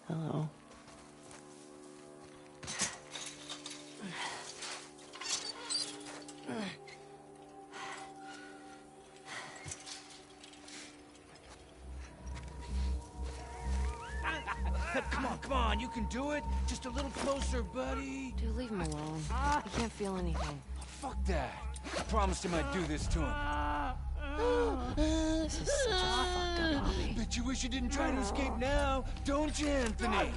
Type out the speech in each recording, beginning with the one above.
Hello. Come on, you can do it. Just a little closer, buddy. Dude, leave him alone. He can't feel anything. Oh, fuck that. I promised him I'd do this to him. This is such a fucked up hobby. Bet you wish you didn't try to escape now, don't you, Anthony?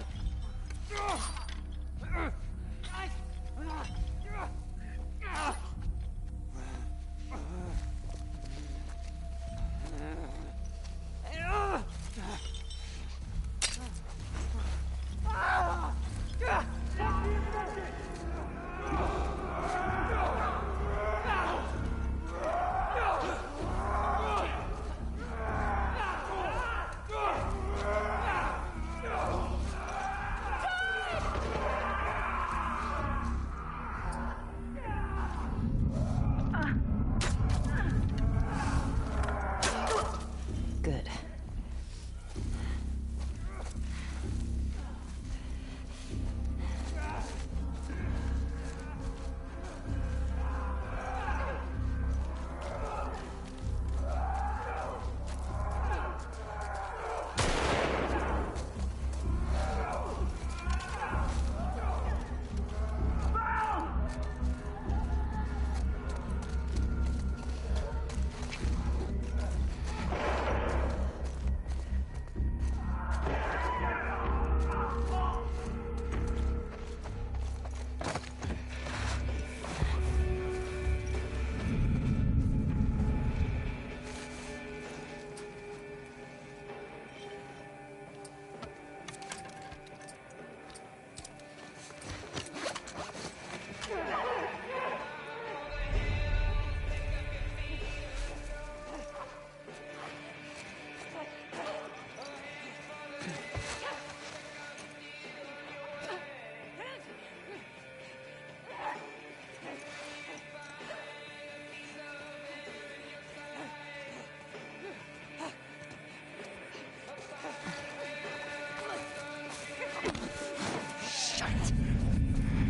Good.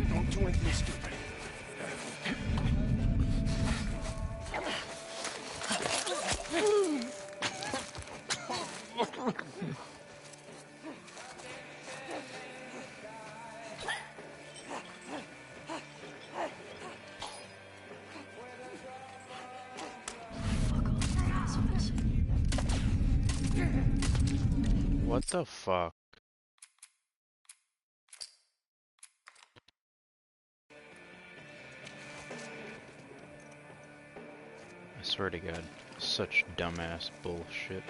Don't do anything stupid. What the fuck? I swear to God, such dumbass bullshit.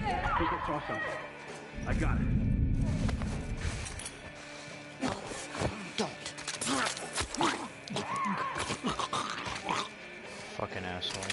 I think I saw something. I got it. Fucking asshole.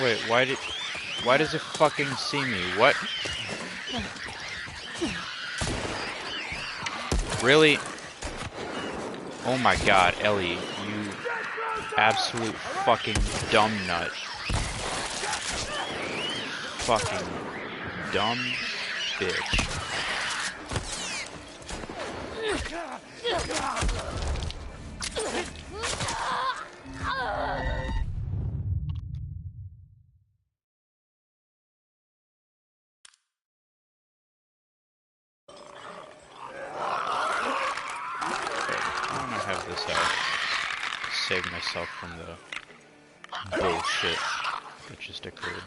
Wait, why does it fucking see me? What? Really? Oh my god, Ellie, you absolute fucking dumb nut. Fucking dumb bitch. I want to have this out. Save myself from the bullshit that just occurred.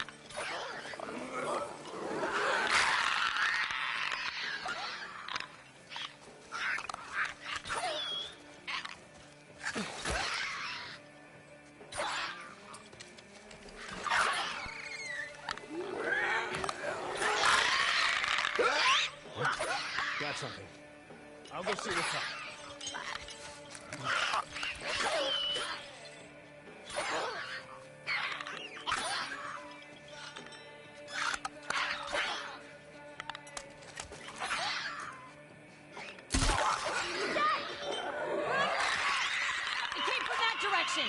Got something. I'll go see what's up. It came from that direction!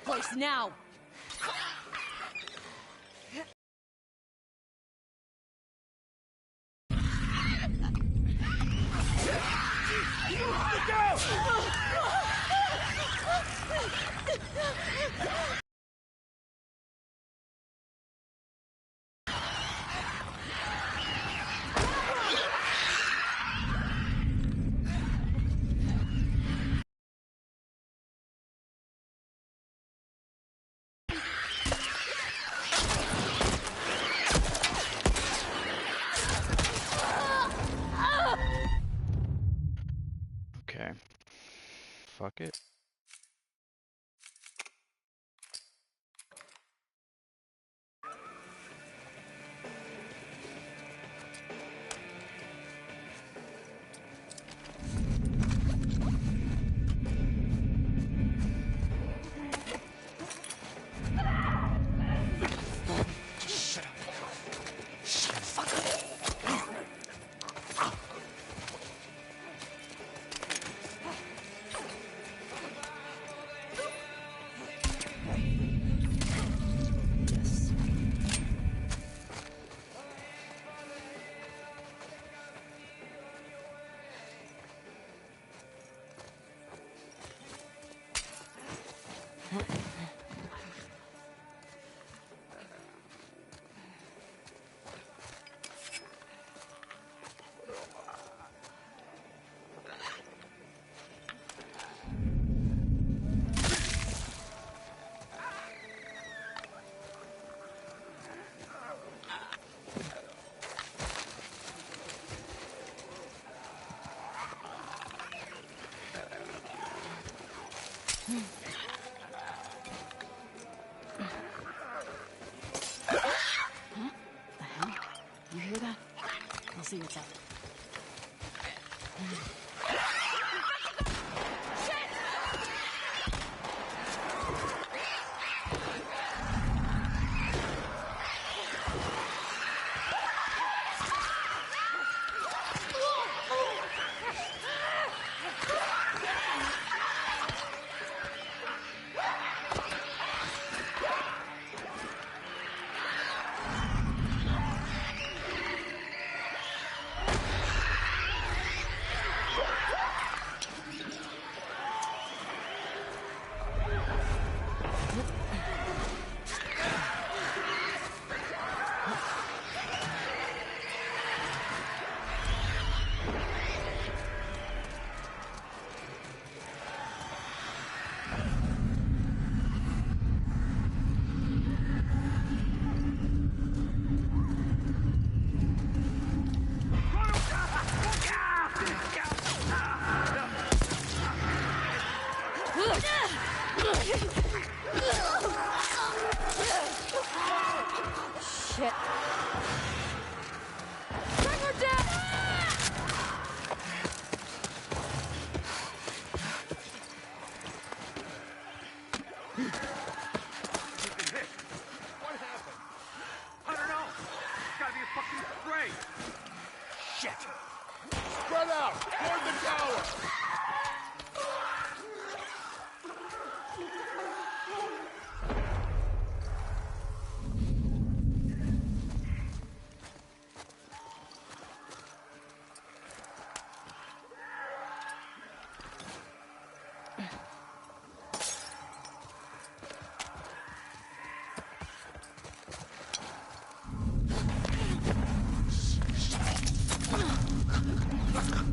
Place now! Okay. Fuck it. The hell? You hear that? I'll see what's up. Bring her down! What happened? I don't know. It's gotta be a fucking spray. Shit. Spread out toward the tower.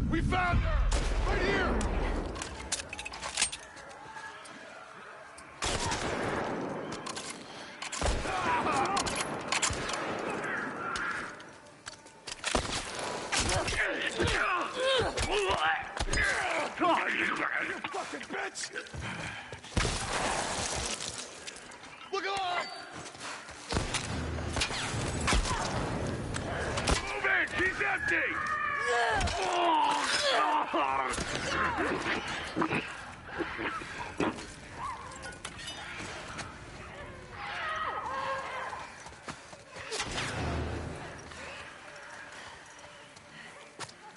We found her! Right here! You fucking bitch! Look alive! Move it! She's empty!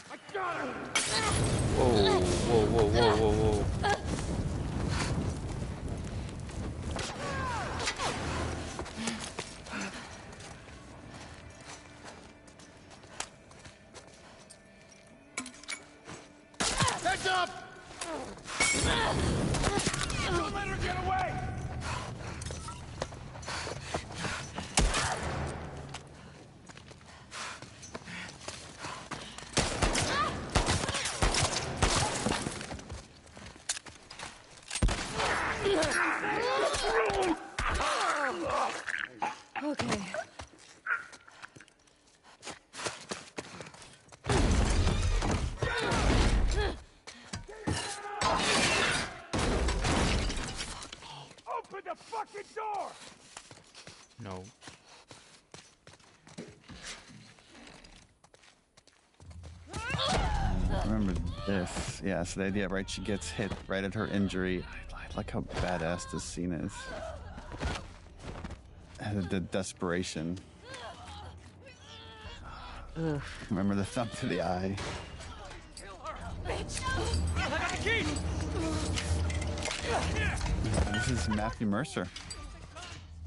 I got her! Whoa, whoa, whoa, whoa, whoa, whoa. Heads up! Don't let her get away! Okay. Open the fucking door! No. Remember this. Yeah, so the idea, right? She gets hit right at her injury. I like how badass this scene is. And the desperation. Ugh. Remember the thumb to the eye. This is Matthew Mercer.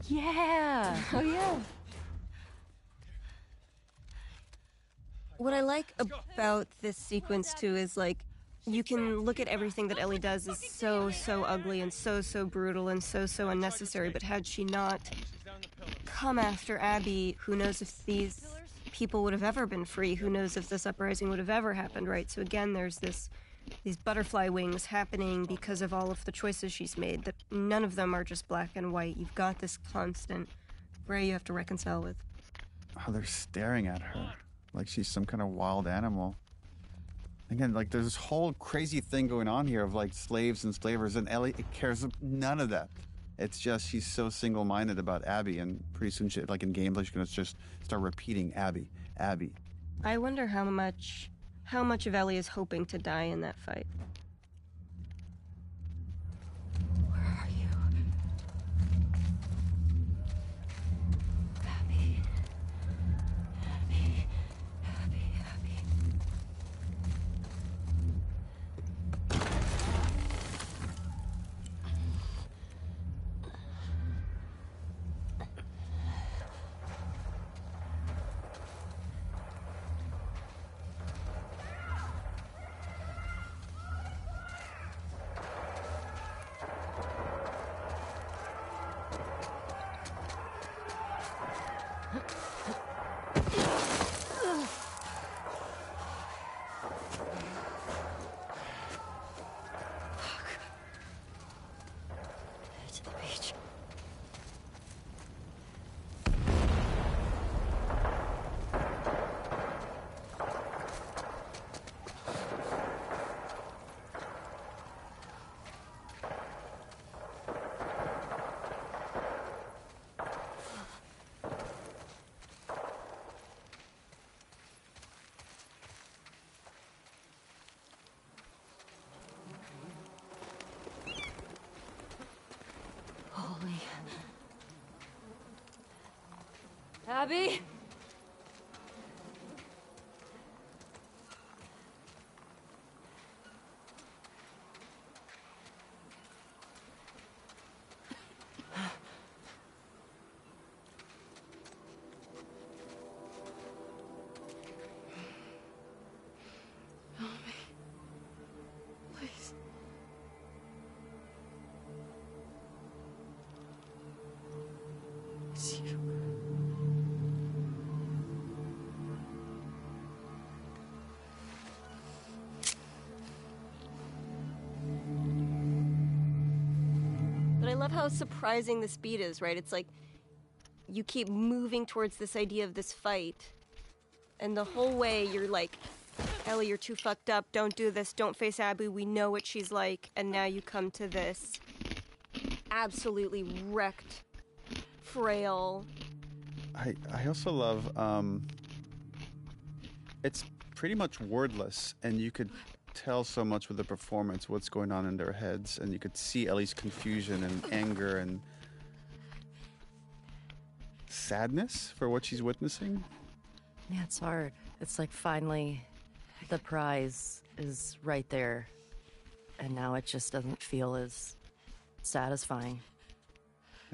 Yeah. Oh, yeah. What I like about this sequence too is like you can look at everything that Ellie does is so ugly and so brutal and so unnecessary, but had she not come after Abby, who knows if these people would have ever been free, who knows if this uprising would have ever happened, right? So again, there's these butterfly wings happening because of all of the choices she's made, that none of them are just black and white. You've got this constant gray you have to reconcile with. Oh, they're staring at her like she's some kind of wild animal. Again, like there's this whole crazy thing going on here of like slaves and slavers, and Ellie cares none of that. It's just she's so single-minded about Abby, and pretty soon, she, like in gameplay, she's gonna just start repeating Abby, Abby. I wonder how much of Ellie is hoping to die in that fight. Where are you? Abby. Abby. Abby. Abby. Abby? Please. It's you. But I love how surprising the speed is, right? It's like you keep moving towards this idea of this fight, and the whole way you're like, Ellie, you're too fucked up. Don't do this. Don't face Abby. We know what she's like. And now you come to this absolutely wrecked, frail. I also love it's pretty much wordless, and you could tell so much with the performance what's going on in their heads, and you could see Ellie's confusion and anger and sadness for what she's witnessing. Yeah, it's hard. It's like finally the prize is right there, and now it just doesn't feel as satisfying.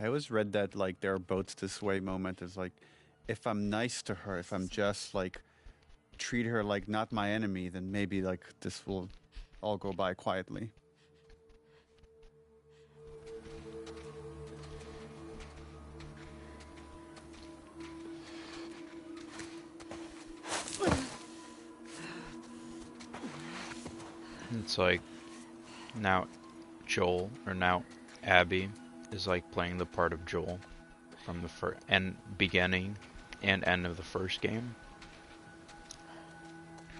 I always read that like there are boats this way moment is like, if I'm nice to her, if I'm just like treat her like not my enemy, then maybe like this will all go by quietly. It's like now Abby is like playing the part of Joel from the beginning and end of the first game.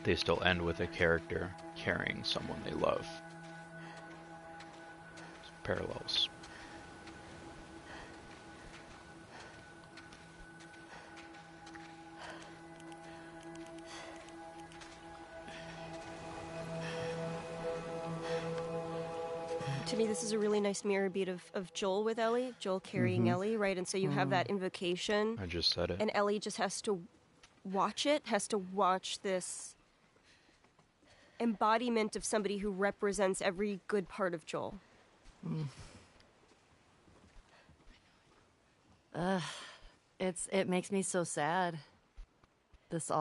They still end with a character carrying someone they love. It's parallels. To me, this is a really nice mirror beat of Joel with Ellie, Joel carrying Ellie, right? And so you have that invocation. I just said it. And Ellie just has to watch this embodiment of somebody who represents every good part of Joel. It makes me so sad. This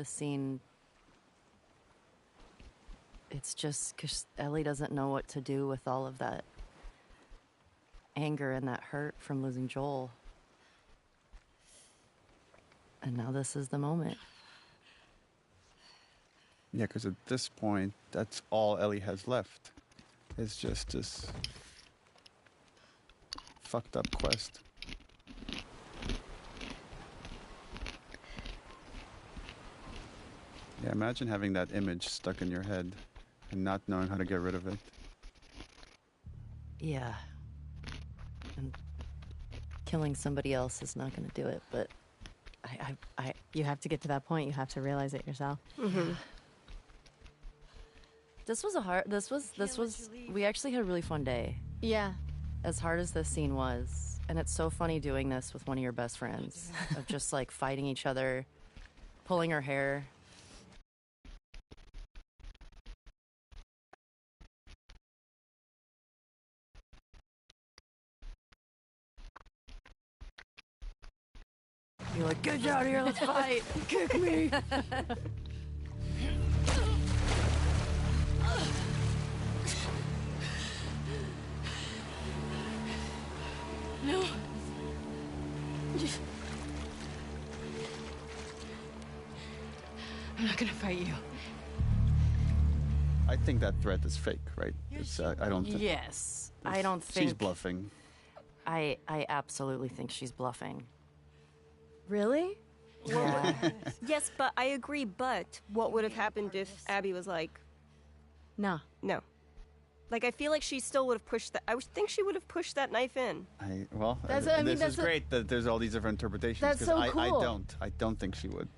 scene. It's just because Ellie doesn't know what to do with all of that anger and that hurt from losing Joel. And now this is the moment. Yeah, because at this point, that's all Ellie has left. It's just this fucked up quest. Yeah, imagine having that image stuck in your head and not knowing how to get rid of it. Yeah. And killing somebody else is not going to do it, but You have to get to that point. You have to realize it yourself. Mm-hmm. We actually had a really fun day. Yeah. As hard as this scene was, and it's so funny doing this with one of your best friends, of just like fighting each other, pulling her hair. You're like, get out of here, let's fight! Kick me! No. I'm not gonna fight you. I think that threat is fake, right? It's, I don't think... Yes. I don't think... She's bluffing. I absolutely think she's bluffing. Really? Yeah. Yes, but I agree. But what would have happened if Abby was like, No. no? Like, I feel like she still would have pushed that. I would think she would have pushed that knife in. This is great that there's all these different interpretations. That's 'cause so cool. I don't think she would.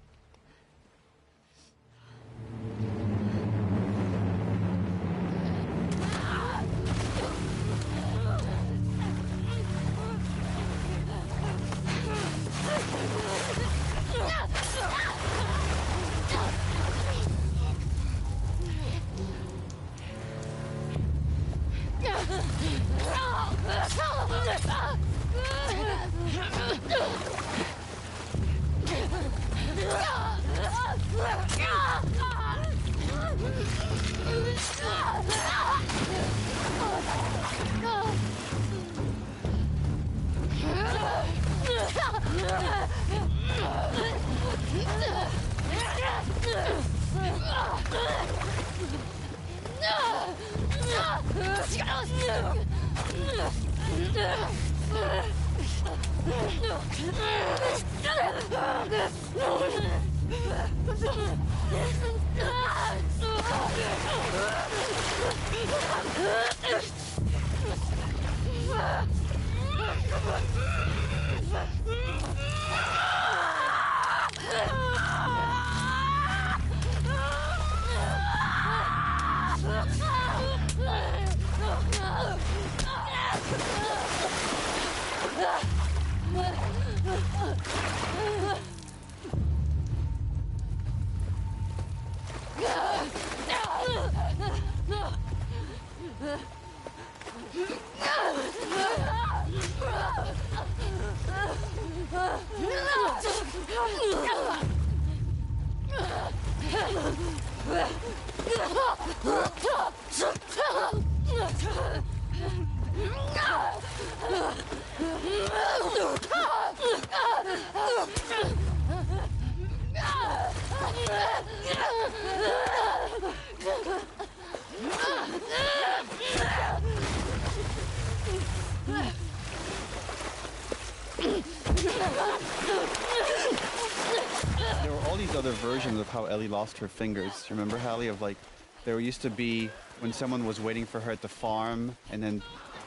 There were all these other versions of how Ellie lost her fingers. Remember, Hallie, of like, there used to be when someone was waiting for her at the farm and then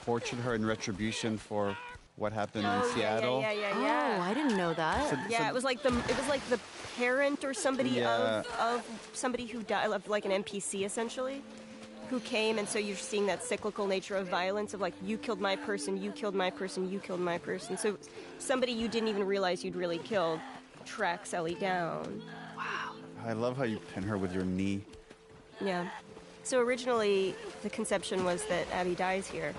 tortured her in retribution for what happened in Seattle. Yeah. Oh, I didn't know that. Yeah, it was like the parent or somebody Yeah. of somebody who died, of like an NPC essentially, who came, and so you're seeing that cyclical nature of violence of like, you killed my person, you killed my person, you killed my person. So somebody you didn't even realize you'd really killed tracks Ellie down. I love how you pin her with your knee. Yeah. So originally the conception was that Abby dies here,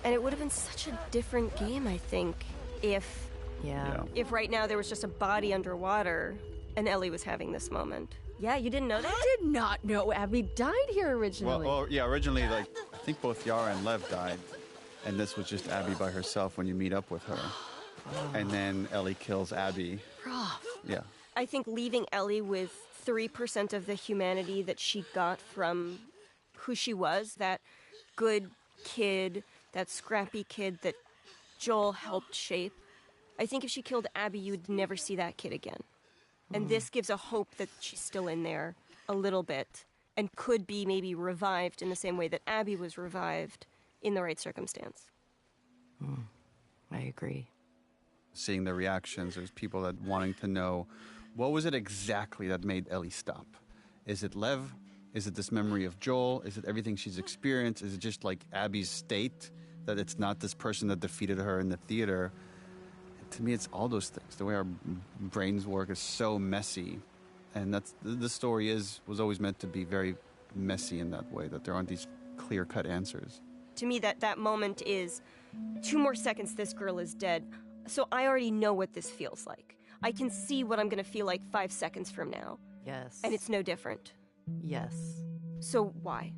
and it would have been such a different game, I think, if Yeah. if right now there was just a body underwater and Ellie was having this moment. Yeah, you didn't know that? I did not know Abby died here originally. Well, yeah, originally, like, I think both Yara and Lev died, and this was just Abby by herself when you meet up with her. And then Ellie kills Abby. Rough. Yeah. I think leaving Ellie with 3% of the humanity that she got from who she was, that good kid, that scrappy kid that Joel helped shape. I think if she killed Abby, you'd never see that kid again. And this gives a hope that she's still in there a little bit and could be maybe revived in the same way that Abby was revived in the right circumstance. I agree. Seeing the reactions, there's people that wanting to know, what was it exactly that made Ellie stop? Is it Lev? Is it this memory of Joel? Is it everything she's experienced? Is it just like Abby's state, that it's not this person that defeated her in the theater? To me, it's all those things. The way our brains work is so messy, and that's the story was always meant to be very messy in that way. That there aren't these clear-cut answers. To me, that moment is 2 more seconds. This girl is dead, so I already know what this feels like. I can see what I'm going to feel like 5 seconds from now, Yes. and it's no different. Yes. So why?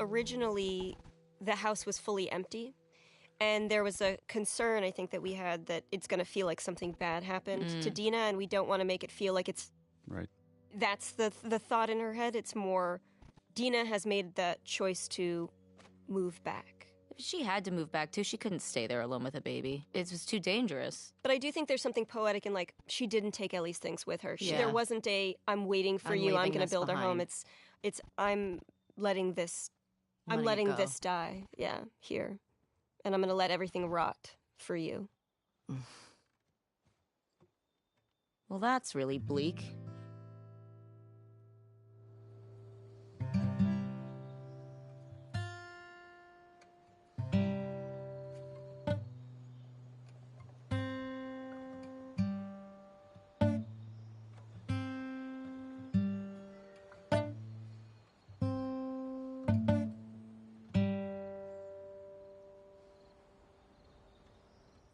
originally the house was fully empty. And there was a concern, I think, that we had that it's going to feel like something bad happened to Dina, and we don't want to make it feel like it's... Right. That's the thought in her head. It's more, Dina has made that choice to move back. She had to move back, too. She couldn't stay there alone with a baby. It was too dangerous. But I do think there's something poetic in, like, she didn't take Ellie's things with her. Yeah. There wasn't a, I'm waiting for I'm you, I'm leaving going to this build a home. behind. It's I'm letting this, I'm Letting it letting go. this die, here. And I'm going to let everything rot for you. Well, that's really bleak.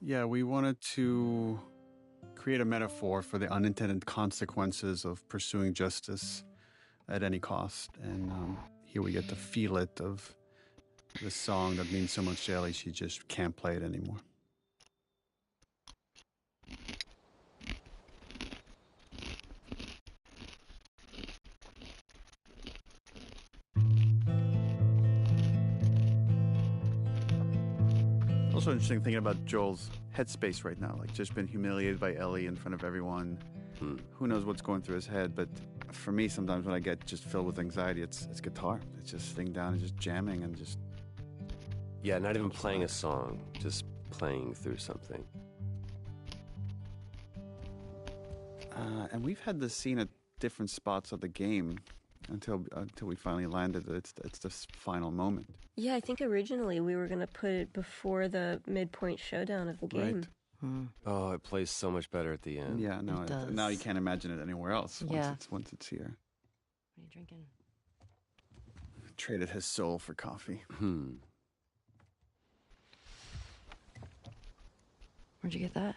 Yeah, we wanted to create a metaphor for the unintended consequences of pursuing justice at any cost. And here we get to feel it of the song that means so much to Ellie, she just can't play it anymore. Also interesting thinking about Joel's headspace right now, like just been humiliated by Ellie in front of everyone. Who knows what's going through his head, but for me sometimes when I get just filled with anxiety, it's guitar. It's just sitting down and just jamming and just... Yeah, not even playing a song, just playing through something. And we've had this scene at different spots of the game until we finally landed. It's this final moment. Yeah, I think originally we were going to put it before the midpoint showdown of the game. Right. Oh, it plays so much better at the end. Yeah, no, It does. now you can't imagine it anywhere else Yeah. once it's here. What are you drinking? Traded his soul for coffee. Where'd you get that?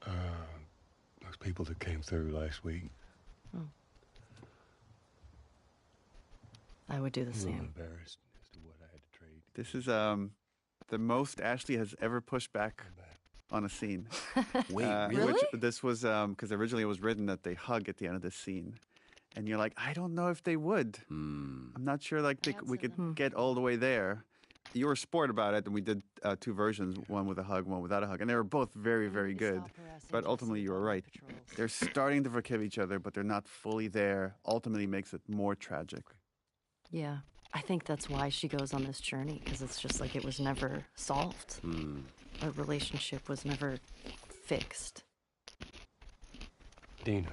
Those people that came through last week. I would do the A little same. embarrassed as to what I had to trade. This is the most Ashley has ever pushed back on a scene. Wait, Really? This was because originally it was written that they hug at the end of the scene, and you're like, I don't know if they would. I'm not sure like we could get all the way there. You were a sport about it, and we did two versions, one with a hug, one without a hug, and they were both very, very good. But ultimately, you were right. They're starting to forgive each other, but they're not fully there. Ultimately, makes it more tragic. Yeah. I think that's why she goes on this journey, because it's just like it was never solved. A relationship was never fixed. Dina.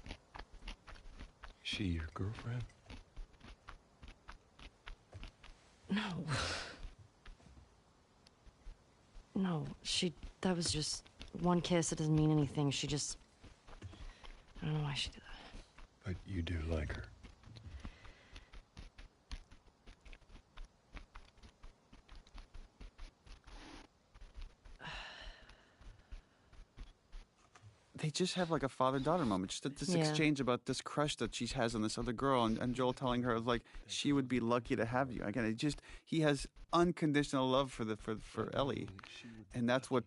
Is she your girlfriend? No. No, that was just one kiss. It doesn't mean anything. She just, I don't know why she did that. But you do like her. They just have like a father-daughter moment. Just this Yeah. exchange about this crush that she has on this other girl, and Joel telling her like she would be lucky to have you. Again, he has unconditional love for Ellie, and that's what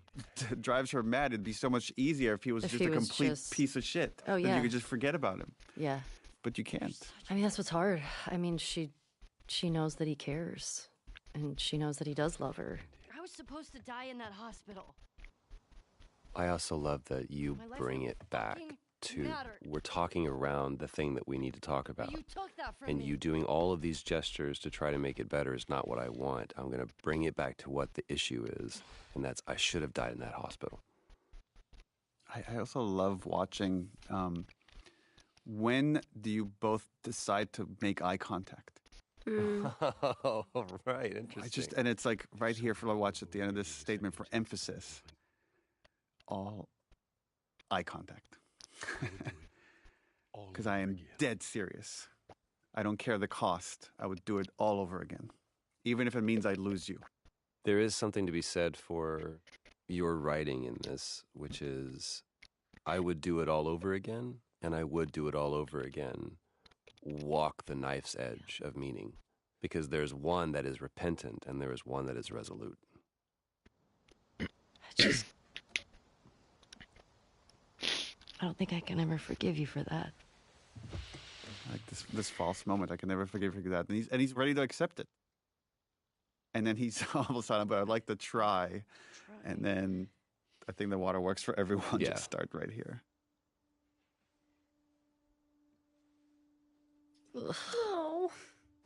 drives her mad. It'd be so much easier if he was If just he a was complete just- piece of shit. Oh, Then yeah. you could just forget about him, Yeah. but you can't. I mean, that's what's hard. I mean, she knows that he cares, and she knows that he does love her. I was supposed to die in that hospital. I also love that you My life bring don't it back fucking to matter. we're talking around the thing that we need to talk about. You took that from And me. you doing all of these gestures to try to make it better is not what I want. I'm going to bring it back to what the issue is, and that's I should have died in that hospital. I also love watching. When do you both decide to make eye contact? Oh, right. Interesting. And it's like right here for I watch at the end of this statement for emphasis. All eye contact. Because I am dead serious. I don't care the cost. I would do it all over again. Even if it means I'd lose you. There is something to be said for your writing in this, which is I would do it all over again, and I would do it all over again walk the knife's edge of meaning, because there's one that is repentant and there is one that is resolute. I don't think I can ever forgive you for that. Like this false moment, I can never forgive you for that. And he's ready to accept it. And then he's all of a sudden, but I'd like to try. And then I think the water works for everyone. Yeah. Just start right here. Oh.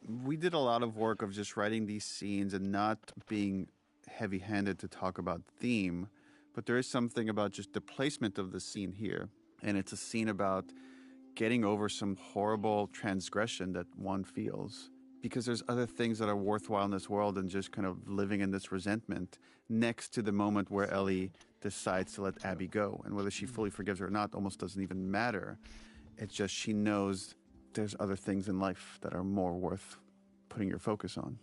We did a lot of work of just writing these scenes and not being heavy-handed to talk about theme, but there is something about just the placement of the scene here. And it's a scene about getting over some horrible transgression that one feels, because there's other things that are worthwhile in this world than just kind of living in this resentment, next to the moment where Ellie decides to let Abby go. And whether she fully forgives her or not almost doesn't even matter. It's just she knows there's other things in life that are more worth putting your focus on.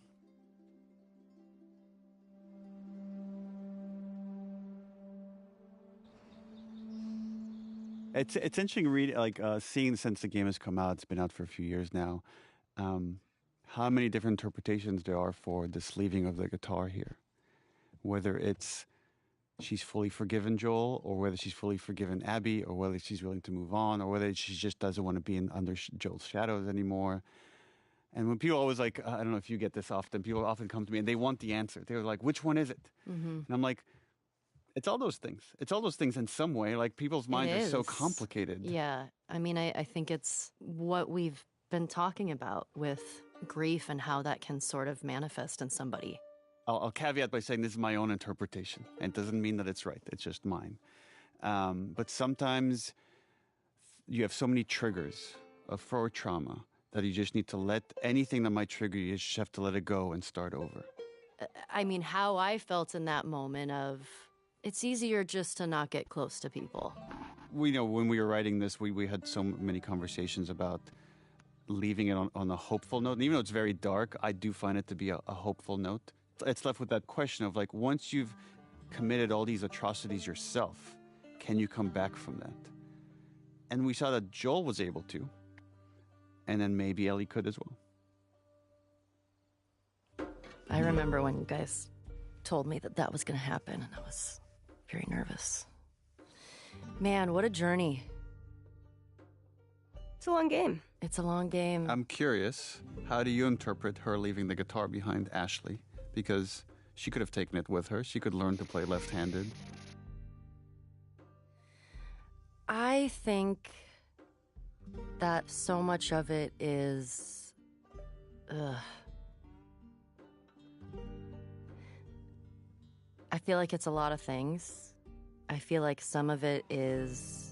It's interesting seeing since the game has come out. It's been out for a few years now. How many different interpretations there are for this leaving of the guitar here. Whether it's she's fully forgiven Joel, or whether she's fully forgiven Abby, or whether she's willing to move on, or whether she just doesn't want to be under Joel's shadows anymore. And when people always I don't know if you get this often, people often come to me and they want the answer. They're like, which one is it? Mm-hmm. And I'm like, it's all those things. It's all those things in some way. Like, people's minds are so complicated. Yeah. I mean, I think it's what we've been talking about with grief and how that can sort of manifest in somebody. I'll caveat by saying this is my own interpretation, and it doesn't mean that it's right. It's just mine. But sometimes you have so many triggers for trauma that you just need to let anything that might trigger you, you just have to let it go and start over. I mean, how I felt in that moment of, it's easier just to not get close to people. We know when we were writing this, we had so many conversations about leaving it on a hopeful note. And even though it's very dark, I do find it to be a hopeful note. It's left with that question of, like, once you've committed all these atrocities yourself, can you come back from that? And we saw that Joel was able to, and then maybe Ellie could as well. I remember when you guys told me that was going to happen, and I was very nervous. Man, what a journey. It's a long game. It's a long game. I'm curious, how do you interpret her leaving the guitar behind Ashley? Because she could have taken it with her. She could learn to play left-handed. I think that so much of it is... I feel like it's a lot of things. I feel like some of it is...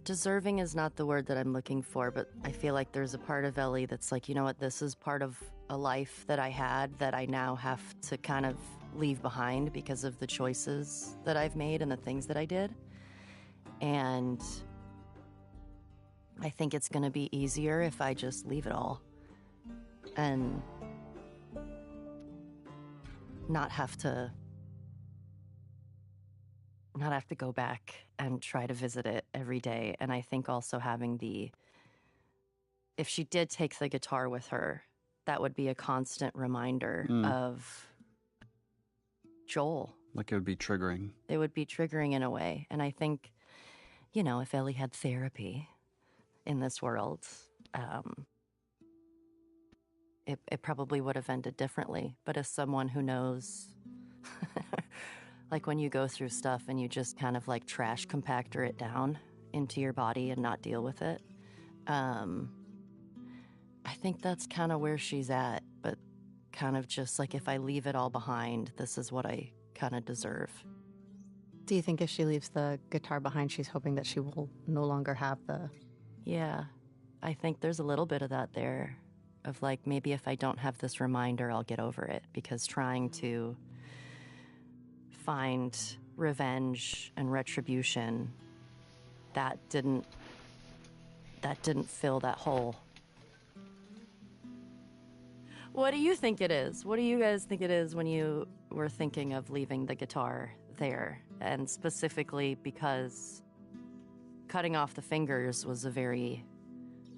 Deserving is not the word that I'm looking for, but I feel like there's a part of Ellie that's like, you know what, this is part of a life that I had that I now have to kind of leave behind because of the choices that I've made and the things that I did. And I think it's going to be easier if I just leave it all and not have to go back and try to visit it every day. And I think also having if she did take the guitar with her, that would be a constant reminder of Joel. Like, it would be triggering. It would be triggering in a way. And I think, if Ellie had therapy in this world, it probably would have ended differently. But as someone who knows... Like when you go through stuff and you just kind of like trash compactor it down into your body and not deal with it. I think that's kind of where she's at, but kind of just like, if I leave it all behind, this is what I kind of deserve. Do you think if she leaves the guitar behind, she's hoping that she will no longer have the... Yeah, I think there's a little bit of that there, of like, maybe if I don't have this reminder, I'll get over it, because trying to find revenge and retribution, that didn't fill that hole. What do you think it is? What do you guys think it is when you were thinking of leaving the guitar there? And specifically because cutting off the fingers was a very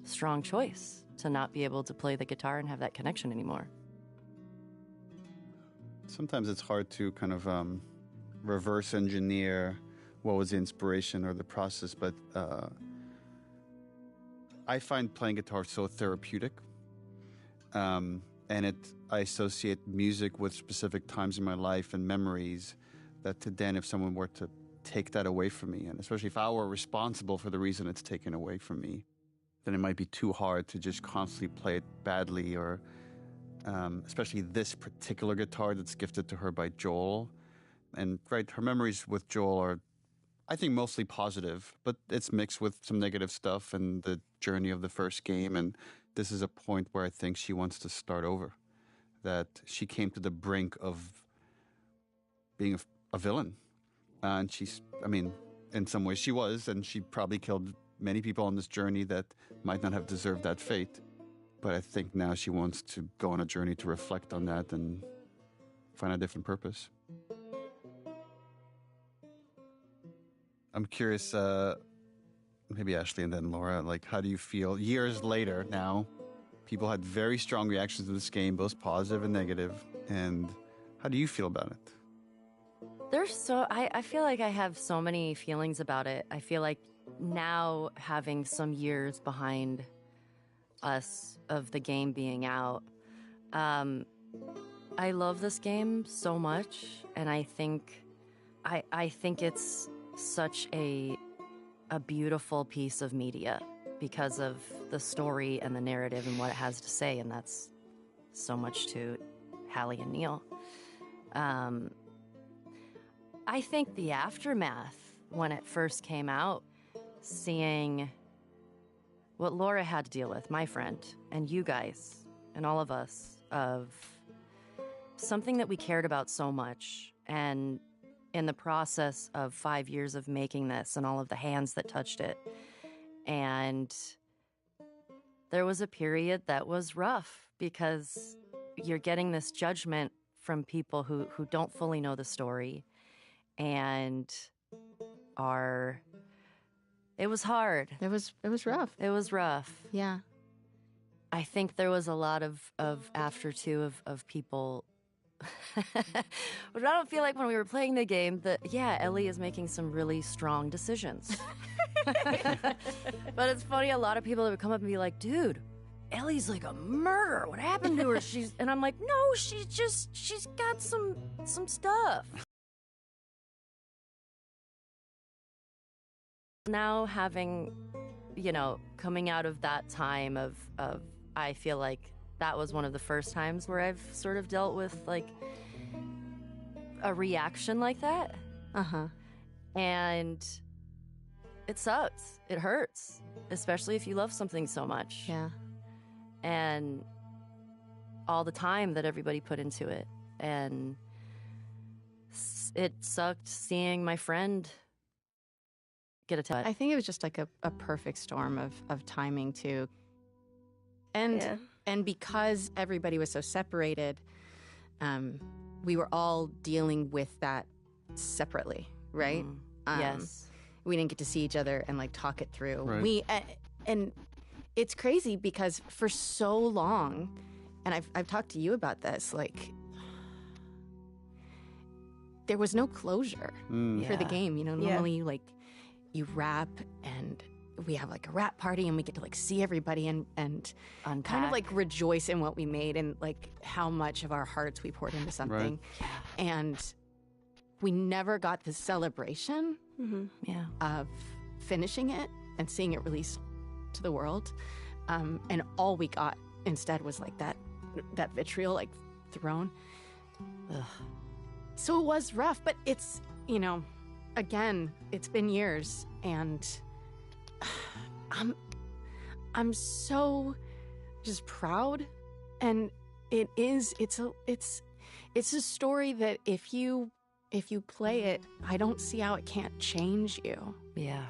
strong choice to not be able to play the guitar and have that connection anymore. Sometimes it's hard to kind of reverse engineer what was the inspiration or the process, but I find playing guitar so therapeutic. And I associate music with specific times in my life and memories that then if someone were to take that away from me, and especially if I were responsible for the reason it's taken away from me, then it might be too hard to just constantly play it badly, or especially this particular guitar that's gifted to her by Joel. And right, her memories with Joel are, I think, mostly positive, but it's mixed with some negative stuff and the journey of the first game. And this is a point where I think she wants to start over, that she came to the brink of being a villain. And she's, I mean, in some ways she was, and she probably killed many people on this journey that might not have deserved that fate. But I think now she wants to go on a journey to reflect on that and find a different purpose. I'm curious, maybe Ashley and then Laura, like, how do you feel years later now? People had very strong reactions to this game, both positive and negative. And how do you feel about it? I feel like I have so many feelings about it. I feel like now, having some years behind us of the game being out, I love this game so much, and I think it's such a beautiful piece of media because of the story and the narrative and what it has to say, and that's so much to Hallie and Neil. I think the aftermath, when it first came out, seeing what Laura had to deal with, my friend, and you guys, and all of us, of something that we cared about so much, and in the process of 5 years of making this and all of the hands that touched it. And there was a period that was rough because you're getting this judgment from people who don't fully know the story and it was hard. It was rough. It was rough. Yeah. I think there was a lot of after too of people. But I don't feel like when we were playing the game that, yeah, Ellie is making some really strong decisions. But it's funny, a lot of people that would come up and be like, dude, Ellie's like a murderer. What happened to her? And I'm like, no, she's got some stuff. Now having, coming out of that time of I feel like that was one of the first times where I've sort of dealt with, like, a reaction like that. Uh-huh. And it sucks. It hurts, especially if you love something so much. Yeah. And all the time that everybody put into it. And it sucked seeing my friend get a touch. I think it was just like a perfect storm of timing, too. And because everybody was so separated, we were all dealing with that separately, right? Yes. We didn't get to see each other and, like, talk it through. Right. And it's crazy because for so long, and I've talked to you about this, like, there was no closure for the game. Normally, like, you wrap and we have, like, a wrap party and we get to, like, see everybody and Unpack. kind of, like, rejoice in what we made and, like, how much of our hearts we poured into something. Right. And we never got the celebration of finishing it and seeing it released to the world. And all we got instead was, like, that vitriol, like, thrown. Ugh. So it was rough, but it's, again, it's been years, and I'm so just proud, and it's a story that if you play it, I don't see how it can't change you. Yeah.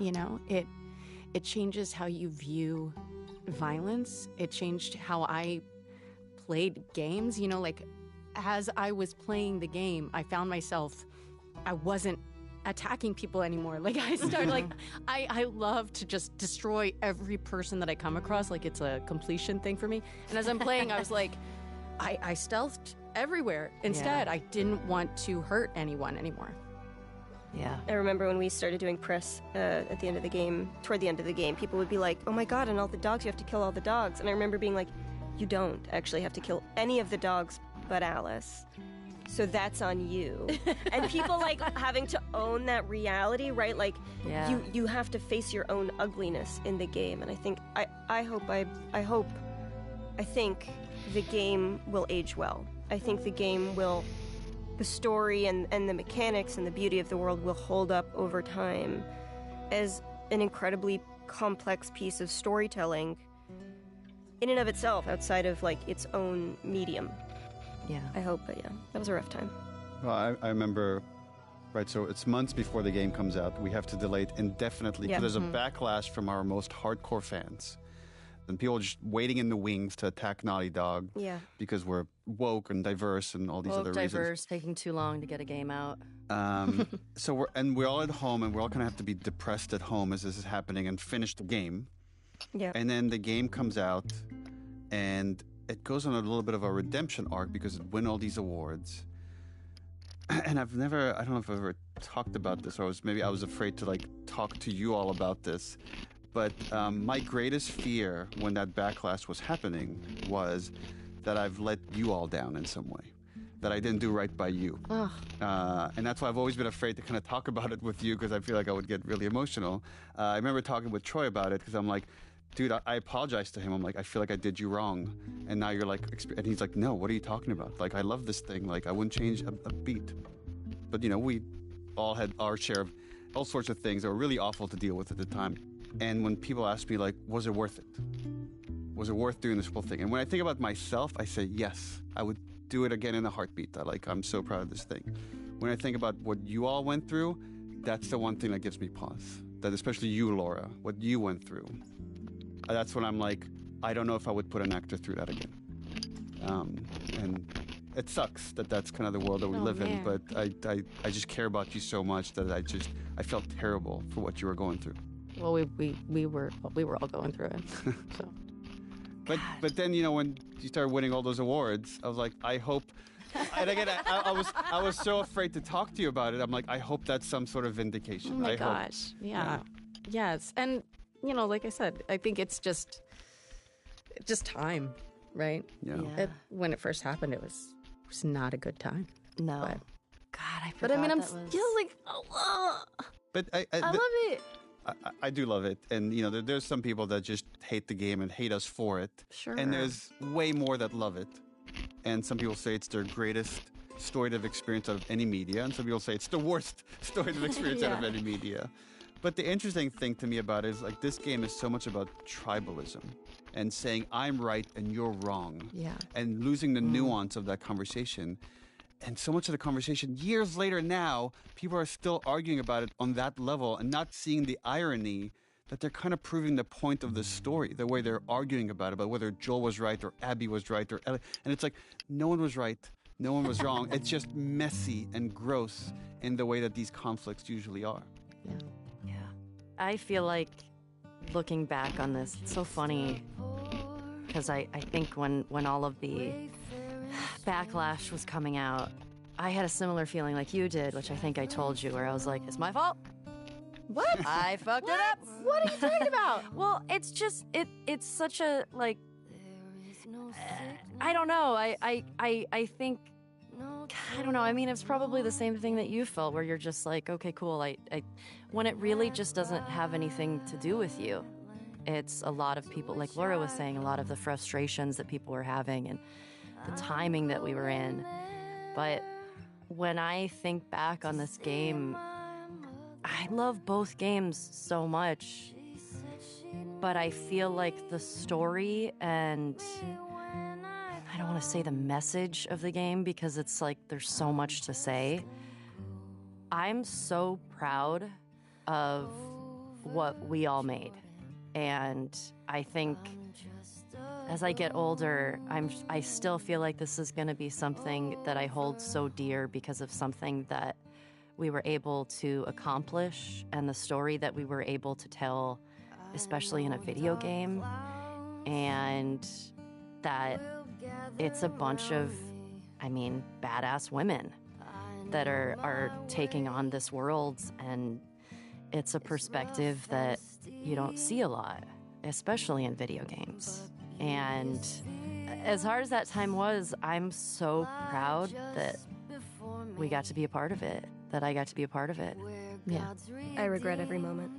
It changes how you view violence. It changed how I played games. Like, as I was playing the game, I found myself, I wasn't attacking people anymore. Like I start like I love to just destroy every person that I come across. Like it's a completion thing for me. And as I'm playing, I was like, I stealthed everywhere. Instead, I didn't want to hurt anyone anymore. Yeah. I remember when we started doing press at the end of the game, toward the end of the game, people would be like, oh my god, and all the dogs, you have to kill all the dogs. And I remember being like, you don't actually have to kill any of the dogs but Alice. So that's on you. And people like having to own that reality, right? Like you have to face your own ugliness in the game. And I think I think the game will age well. I think the game will, the story and the mechanics and the beauty of the world will hold up over time as an incredibly complex piece of storytelling in and of itself, outside of like its own medium. Yeah. I hope, but yeah, that was a rough time. Well, I remember, right, so it's months before the game comes out. We have to delay it indefinitely because there's a backlash from our most hardcore fans. And people are just waiting in the wings to attack Naughty Dog because we're woke and diverse and all these other reasons. Diverse, taking too long to get a game out. So we're all at home and we're all kind of have to be depressed at home as this is happening and finish the game. Yeah. And then the game comes out and it goes on a little bit of a redemption arc because it won all these awards. And I don't know if I've ever talked about this, or I was afraid to like talk to you all about this. But my greatest fear when that backlash was happening was that I've let you all down in some way, that I didn't do right by you. And that's why I've always been afraid to kind of talk about it with you, because I feel like I would get really emotional. I remember talking with Troy about it because I'm like, dude, I apologized to him. I'm like, I feel like I did you wrong. And now you're like, and he's like, no, what are you talking about? Like, I love this thing. Like, I wouldn't change a beat. But, you know, we all had our share of all sorts of things that were really awful to deal with at the time. And when people ask me, like, was it worth it? Was it worth doing this whole thing? And when I think about myself, I say, yes, I would do it again in a heartbeat. I'm so proud of this thing. When I think about what you all went through, that's the one thing that gives me pause. That especially you, Laura, what you went through. That's when I'm like, I don't know if I would put an actor through that again. And it sucks that that's kind of the world that we live in, but I just care about you so much that I felt terrible for what you were going through. Well, we were all going through it. So. But then, you know, when you started winning all those awards, I was like, I hope. And again, I was so afraid to talk to you about it. I'm like, I hope that's some sort of vindication. Oh my gosh, yeah, yes, and you know, like I said, I think it's just time, right? Yeah. When it first happened, it was not a good time. No. But, God, I forgot. But I mean, I'm that still like, But I love it. I do love it. And, you know, there's some people that just hate the game and hate us for it. Sure. And there's way more that love it. And some people say it's their greatest story-of experience out of any media. And some people say it's the worst story-of experience out of any media. But the interesting thing to me about it is, like, this game is so much about tribalism and saying I'm right and you're wrong. Yeah. And losing the nuance of that conversation. And so much of the conversation, years later now, people are still arguing about it on that level and not seeing the irony that they're kind of proving the point of the story, the way they're arguing about whether Joel was right or Abby was right or Ellie. And it's like, no one was right, no one was wrong. It's just messy and gross in the way that these conflicts usually are. Yeah. Yeah. I feel like looking back on this, it's so funny because I think when all of the backlash was coming out, I had a similar feeling like you did, which I think I told you, where I was like, it's my fault. What? I fucked it up. What are you talking about? Well, it's just, it's such a, like, I don't know. I think, I don't know. I mean, it's probably the same thing that you felt, where you're just like, okay, cool. When it really just doesn't have anything to do with you. It's a lot of people, like Laura was saying, a lot of the frustrations that people were having and the timing that we were in. But when I think back on this game, I love both games so much, but I feel like the story and I don't want to say the message of the game because it's like there's so much to say. I'm so proud of what we all made. And I think as I get older, I still feel like this is going to be something that I hold so dear because of something that we were able to accomplish and the story that we were able to tell, especially in a video game, and that it's a bunch of, I mean, badass women that are taking on this world, and it's a perspective that you don't see a lot, especially in video games. And as hard as that time was, I'm so proud that we got to be a part of it, that I got to be a part of it. Yeah. I regret every moment.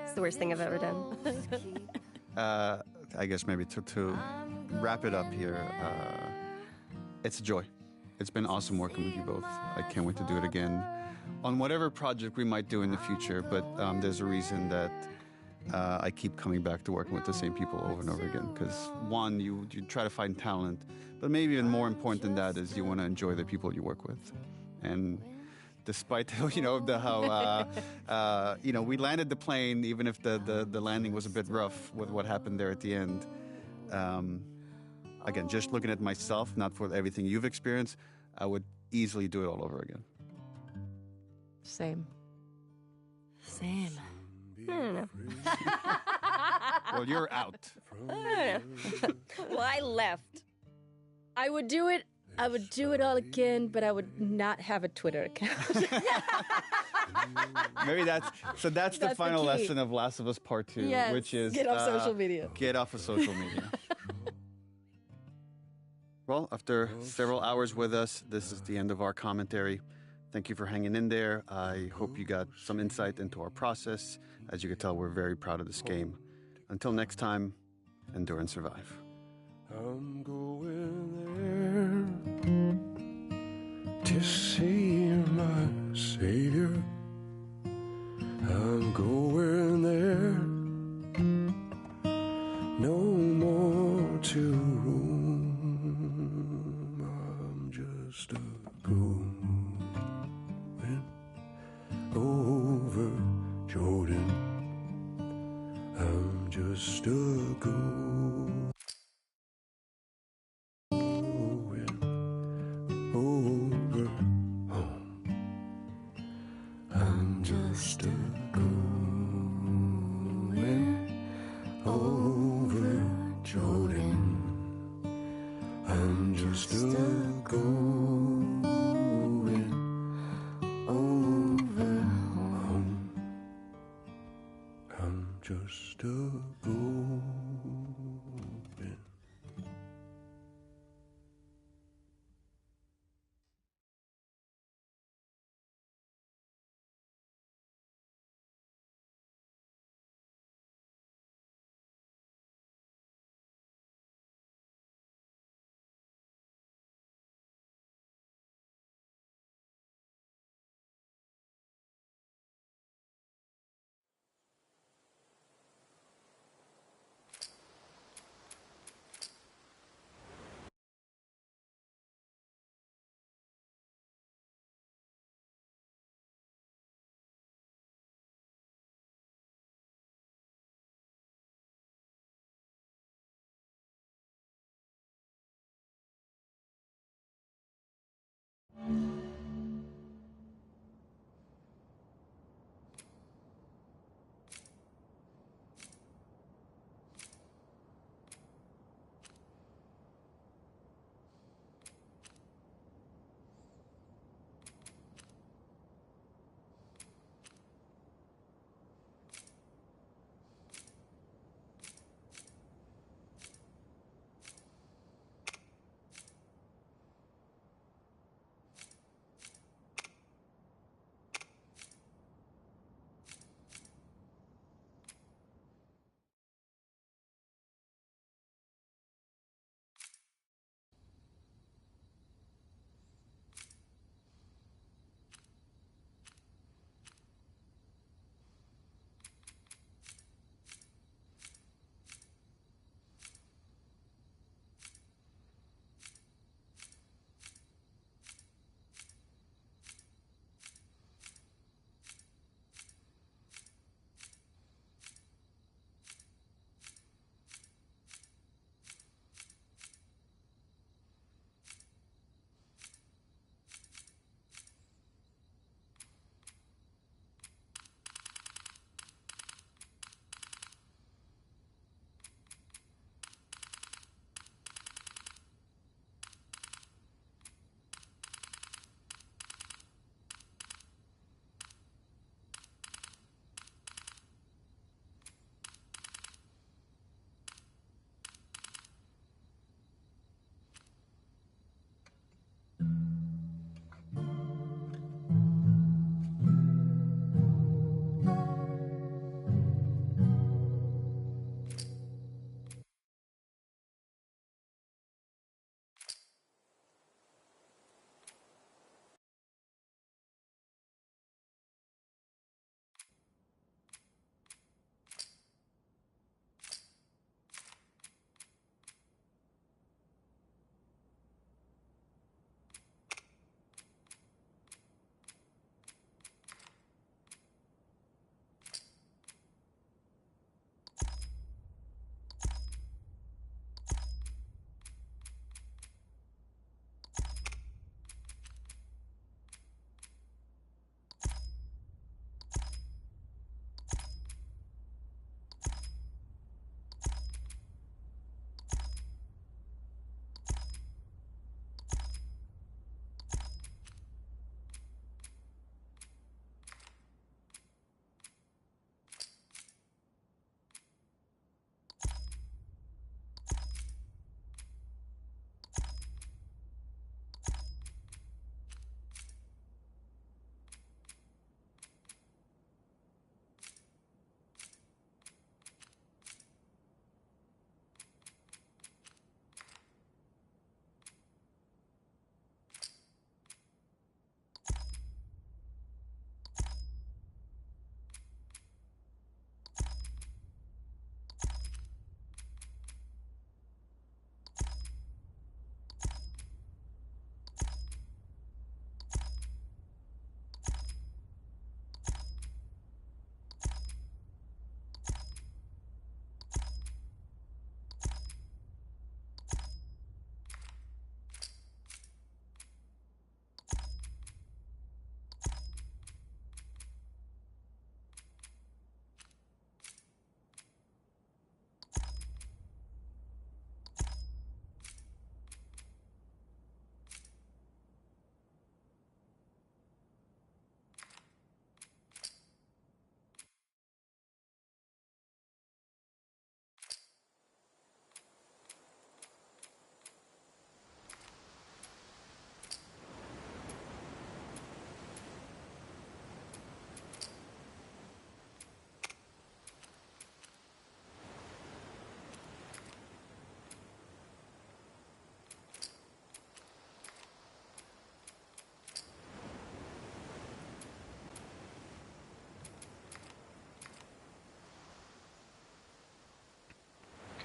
It's the worst thing I've ever done. I guess maybe to wrap it up here, it's a joy. It's been awesome working with you both. I can't wait to do it again on whatever project we might do in the future, but there's a reason that I keep coming back to working with the same people over and over again, because one, you try to find talent, but maybe even more important than that is you want to enjoy the people you work with. And despite we landed the plane, even if the landing was a bit rough with what happened there at the end. Again, just looking at myself, not for everything you've experienced, I would easily do it all over again. Same. Same. I don't know. Well, you're out. Well, I left. I would do it. I would do it all again, but I would not have a Twitter account. Maybe that's the final key. lesson of Last of Us Part 2, Yes. which is Get off social media. Get off of social media. Well, after several hours with us, this is the end of our commentary. Thank you for hanging in there. I hope you got some insight into our process. As you can tell, we're very proud of this game. Until next time, endure and survive. I'm going there to see my Savior. I'm going there, no more to roam. I'm just a going over Jordan. I'm just a going over home. I'm just a going over Jordan. I'm just a going over home. I'm just a going.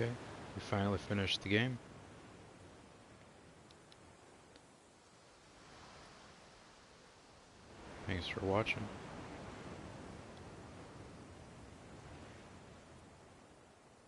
Okay, we finally finished the game. Thanks for watching.